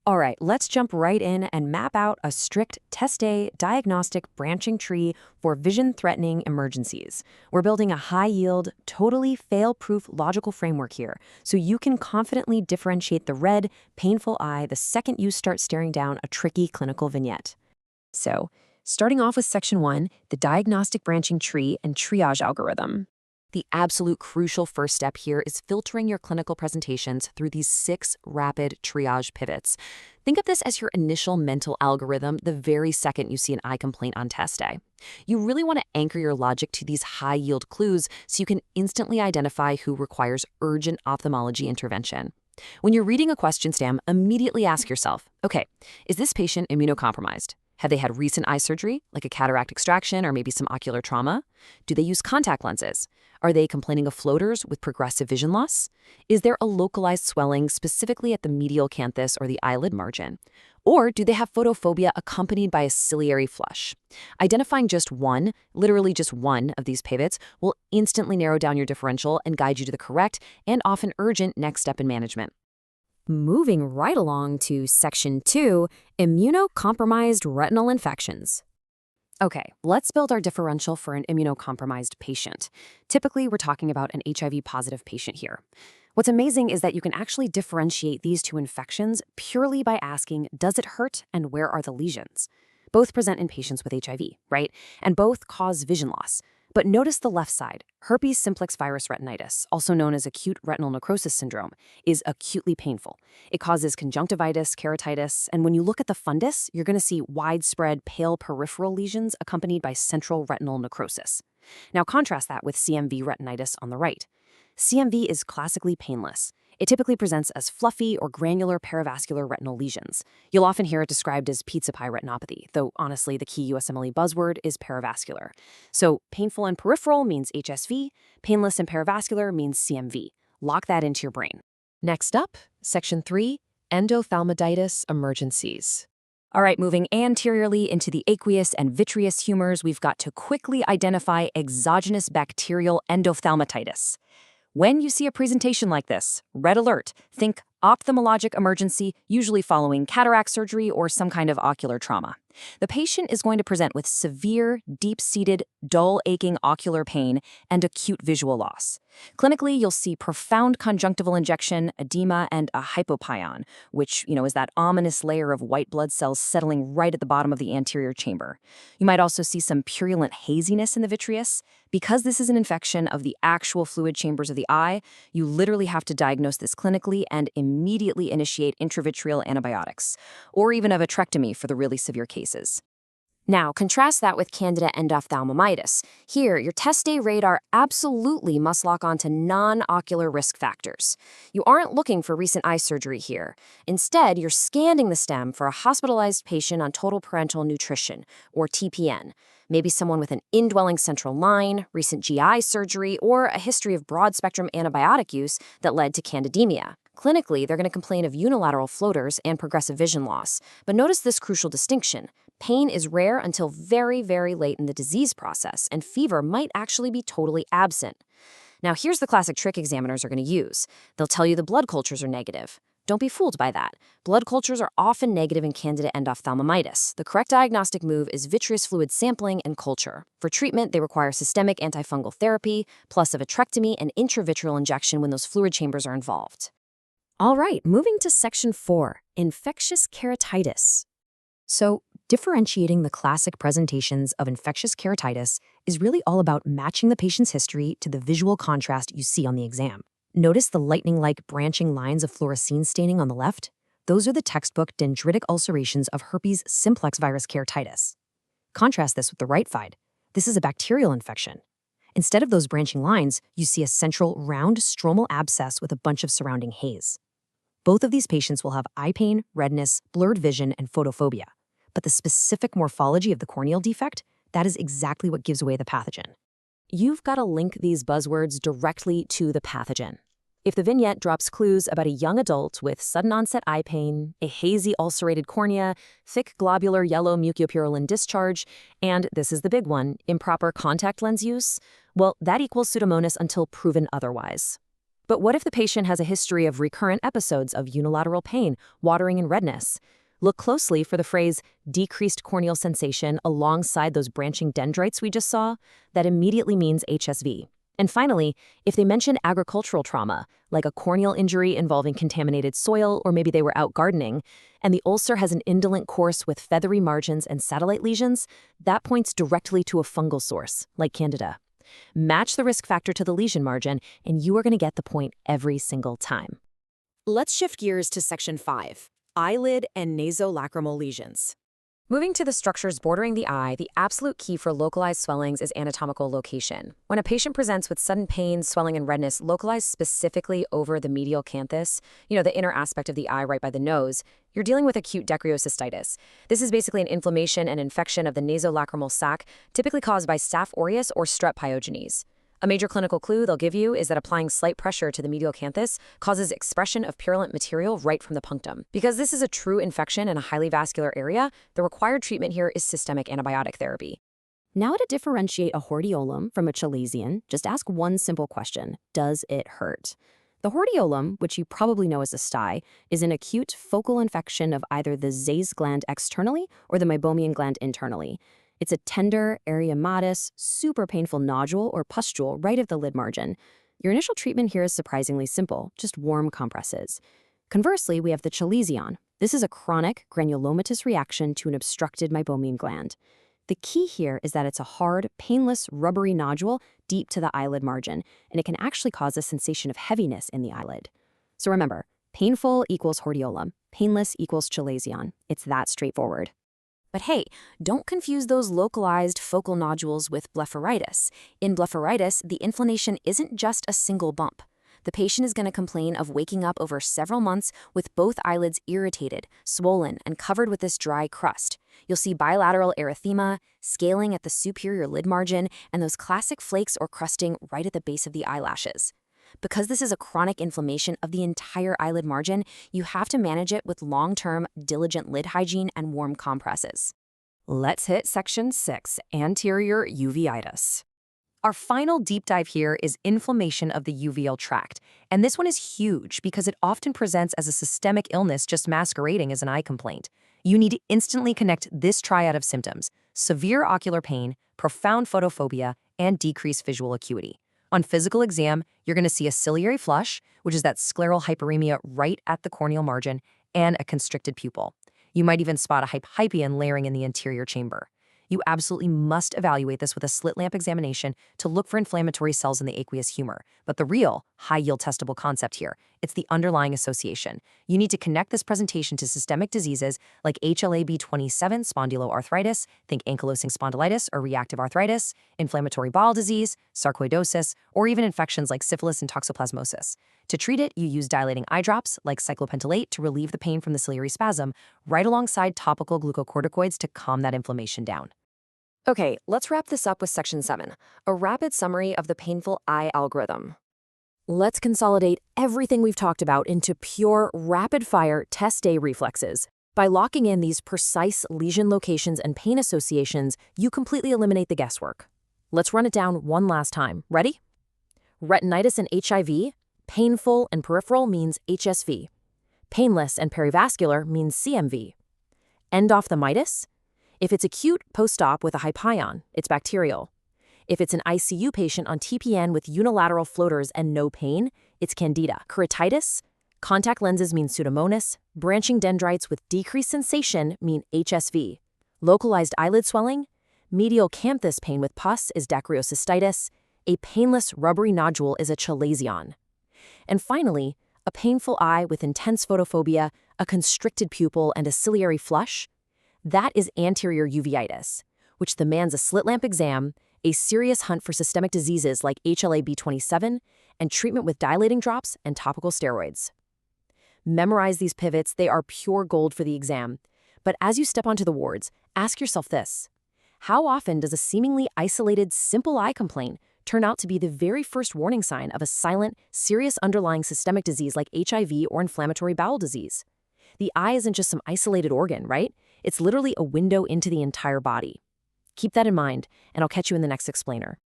All right, let's jump right in and map out a strict test A diagnostic branching tree for vision-threatening emergencies. We're building a high-yield, totally fail-proof logical framework here, so you can confidently differentiate the red, painful eye the second you start staring down a tricky clinical vignette. So, starting off with Section 1, the diagnostic branching tree and triage algorithm. The absolute crucial first step here is filtering your clinical presentations through these 6 rapid triage pivots. Think of this as your initial mental algorithm the very second you see an eye complaint on test day. You really want to anchor your logic to these high-yield clues so you can instantly identify who requires urgent ophthalmology intervention. When you're reading a question stem, immediately ask yourself, okay, is this patient immunocompromised? Have they had recent eye surgery, like a cataract extraction or maybe some ocular trauma? Do they use contact lenses? Are they complaining of floaters with progressive vision loss? Is there a localized swelling specifically at the medial canthus or the eyelid margin? Or do they have photophobia accompanied by a ciliary flush? Identifying just one, literally just one of these pivots will instantly narrow down your differential and guide you to the correct and often urgent next step in management. Moving right along to Section 2, immunocompromised retinal infections. Okay, let's build our differential for an immunocompromised patient. Typically, we're talking about an HIV-positive patient here. What's amazing is that you can actually differentiate these two infections purely by asking, does it hurt and where are the lesions? Both present in patients with HIV, right? And both cause vision loss. But notice the left side. Herpes simplex virus retinitis, also known as acute retinal necrosis syndrome, is acutely painful. It causes conjunctivitis, keratitis, and when you look at the fundus, you're going to see widespread pale peripheral lesions accompanied by central retinal necrosis. Now contrast that with CMV retinitis on the right. CMV is classically painless. It typically presents as fluffy or granular perivascular retinal lesions. You'll often hear it described as pizza pie retinopathy, though honestly the key USMLE buzzword is perivascular. So painful and peripheral means HSV, painless and perivascular means CMV. Lock that into your brain. Next up, Section 3, endophthalmitis emergencies. All right, moving anteriorly into the aqueous and vitreous humors, we've got to quickly identify exogenous bacterial endophthalmitis. When you see a presentation like this, red alert, think ophthalmologic emergency, usually following cataract surgery or some kind of ocular trauma. The patient is going to present with severe, deep-seated, dull, aching ocular pain and acute visual loss. Clinically, you'll see profound conjunctival injection, edema, and a hypopyon, which, is that ominous layer of white blood cells settling right at the bottom of the anterior chamber. You might also see some purulent haziness in the vitreous. Because this is an infection of the actual fluid chambers of the eye, you literally have to diagnose this clinically and immediately initiate intravitreal antibiotics, or even a vitrectomy for the really severe cases. Now, contrast that with Candida endophthalmitis. Here, your test day radar absolutely must lock onto non-ocular risk factors. You aren't looking for recent eye surgery here. Instead, you're scanning the stem for a hospitalized patient on total parental nutrition, or TPN. Maybe someone with an indwelling central line, recent GI surgery, or a history of broad-spectrum antibiotic use that led to candidemia. Clinically, they're going to complain of unilateral floaters and progressive vision loss. But notice this crucial distinction. Pain is rare until very, very late in the disease process, and fever might actually be totally absent. Now, here's the classic trick examiners are going to use. They'll tell you the blood cultures are negative. Don't be fooled by that. Blood cultures are often negative in Candida endophthalmitis. The correct diagnostic move is vitreous fluid sampling and culture. For treatment, they require systemic antifungal therapy, plus a vitrectomy and intravitreal injection when those fluid chambers are involved. All right, moving to Section 4, infectious keratitis. So, differentiating the classic presentations of infectious keratitis is really all about matching the patient's history to the visual contrast you see on the exam. Notice the lightning-like branching lines of fluorescein staining on the left? Those are the textbook dendritic ulcerations of herpes simplex virus keratitis. Contrast this with the right side. This is a bacterial infection. Instead of those branching lines, you see a central round stromal abscess with a bunch of surrounding haze. Both of these patients will have eye pain, redness, blurred vision, and photophobia. But the specific morphology of the corneal defect, that is exactly what gives away the pathogen. You've got to link these buzzwords directly to the pathogen. If the vignette drops clues about a young adult with sudden onset eye pain, a hazy ulcerated cornea, thick globular yellow mucopurulin discharge, and this is the big one, improper contact lens use, well, that equals Pseudomonas until proven otherwise. But what if the patient has a history of recurrent episodes of unilateral pain, watering, and redness? Look closely for the phrase decreased corneal sensation alongside those branching dendrites we just saw. That immediately means HSV. And finally, if they mention agricultural trauma, like a corneal injury involving contaminated soil, or maybe they were out gardening, and the ulcer has an indolent course with feathery margins and satellite lesions, that points directly to a fungal source, like Candida. Match the risk factor to the lesion margin, and you are going to get the point every single time. Let's shift gears to Section 5, eyelid and nasolacrimal lesions. Moving to the structures bordering the eye, the absolute key for localized swellings is anatomical location. When a patient presents with sudden pain, swelling, and redness localized specifically over the medial canthus, the inner aspect of the eye right by the nose, you're dealing with acute dacryocystitis. This is basically an inflammation and infection of the nasolacrimal sac, typically caused by Staph aureus or strep pyogenes. A major clinical clue they'll give you is that applying slight pressure to the medial canthus causes expression of purulent material right from the punctum. Because this is a true infection in a highly vascular area, the required treatment here is systemic antibiotic therapy. Now to differentiate a hordeolum from a chalazion, just ask one simple question: does it hurt? The hordeolum, which you probably know as a stye, is an acute focal infection of either the Zay's gland externally or the meibomian gland internally. It's a tender, erythematous, super painful nodule or pustule right of the lid margin. Your initial treatment here is surprisingly simple, just warm compresses. Conversely, we have the chalazion. This is a chronic granulomatous reaction to an obstructed meibomian gland. The key here is that it's a hard, painless, rubbery nodule deep to the eyelid margin, and it can actually cause a sensation of heaviness in the eyelid. So remember, painful equals hordeolum, painless equals chalazion. It's that straightforward. But hey, don't confuse those localized focal nodules with blepharitis. In blepharitis, the inflammation isn't just a single bump. The patient is going to complain of waking up over several months with both eyelids irritated, swollen, and covered with this dry crust. You'll see bilateral erythema, scaling at the superior lid margin, and those classic flakes or crusting right at the base of the eyelashes. Because this is a chronic inflammation of the entire eyelid margin, you have to manage it with long-term, diligent lid hygiene and warm compresses. Let's hit Section 6, anterior uveitis. Our final deep dive here is inflammation of the uveal tract, and this one is huge because it often presents as a systemic illness just masquerading as an eye complaint. You need to instantly connect this triad of symptoms: severe ocular pain, profound photophobia, and decreased visual acuity. On physical exam, you're going to see a ciliary flush, which is that scleral hyperemia right at the corneal margin, and a constricted pupil. You might even spot a hyperion layering in the anterior chamber. You absolutely must evaluate this with a slit lamp examination to look for inflammatory cells in the aqueous humor. But the real, high-yield testable concept here, it's the underlying association. You need to connect this presentation to systemic diseases like HLA-B27 spondyloarthritis, think ankylosing spondylitis or reactive arthritis, inflammatory bowel disease, sarcoidosis, or even infections like syphilis and toxoplasmosis. To treat it, you use dilating eye drops like cyclopentolate to relieve the pain from the ciliary spasm, right alongside topical glucocorticoids to calm that inflammation down. Okay, let's wrap this up with Section 7, a rapid summary of the painful eye algorithm. Let's consolidate everything we've talked about into pure, rapid-fire test day reflexes. By locking in these precise lesion locations and pain associations, you completely eliminate the guesswork. Let's run it down one last time. Ready? Retinitis and HIV, painful and peripheral means HSV. Painless and perivascular means CMV. Endophthalmitis? If it's acute post-op with a hypion, it's bacterial. If it's an ICU patient on TPN with unilateral floaters and no pain, it's Candida. Keratitis? Contact lenses mean Pseudomonas. Branching dendrites with decreased sensation mean HSV. Localized eyelid swelling? Medial canthus pain with pus is dacryocystitis. A painless rubbery nodule is a chalazion. And finally, a painful eye with intense photophobia, a constricted pupil, and a ciliary flush? That is anterior uveitis, which demands a slit lamp exam, a serious hunt for systemic diseases like HLA-B27, and treatment with dilating drops and topical steroids. Memorize these pivots, they are pure gold for the exam. But as you step onto the wards, ask yourself this: how often does a seemingly isolated, simple eye complaint turn out to be the very first warning sign of a silent, serious underlying systemic disease like HIV or inflammatory bowel disease? The eye isn't just some isolated organ, right? It's literally a window into the entire body. Keep that in mind, and I'll catch you in the next explainer.